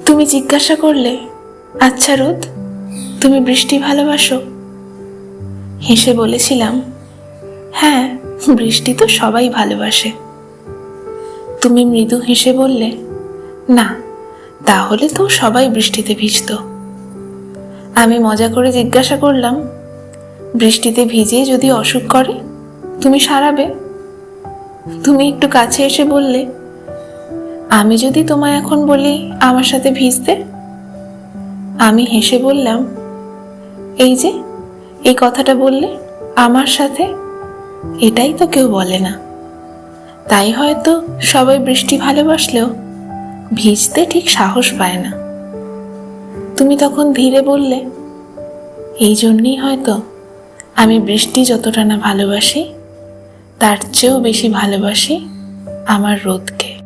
তুমি জিজ্ঞাসা করলে, আচ্ছা রোদ, তুমি বৃষ্টি ভালোবাসো? হেসে বলেছিলাম, হ্যাঁ, বৃষ্টি তো সবাই ভালোবাসে। তুমি মৃদু হেসে বললে, না, তাহলে তো সবাই বৃষ্টিতে ভিজত। আমি মজা করে জিজ্ঞাসা করলাম, বৃষ্টিতে ভিজে যদি অসুখ করে তুমি সারাবে? তুমি একটু কাছে এসে বললে, আমি যদি তোমায় এখন বলি আমার সাথে ভিজতে? আমি হেসে বললাম, এই যে এই কথাটা বললে আমার সাথে, এটাই তো কেউ বলে না। তাই হয়তো সবাই বৃষ্টি ভালোবাসলেও ভিজতে ঠিক সাহস পায় না। তুমি তখন ধীরে বললে, এই জন্যই হয়তো আমি বৃষ্টি যতটা না ভালোবাসি, তার চেয়েও বেশি ভালোবাসি আমার রোদকে।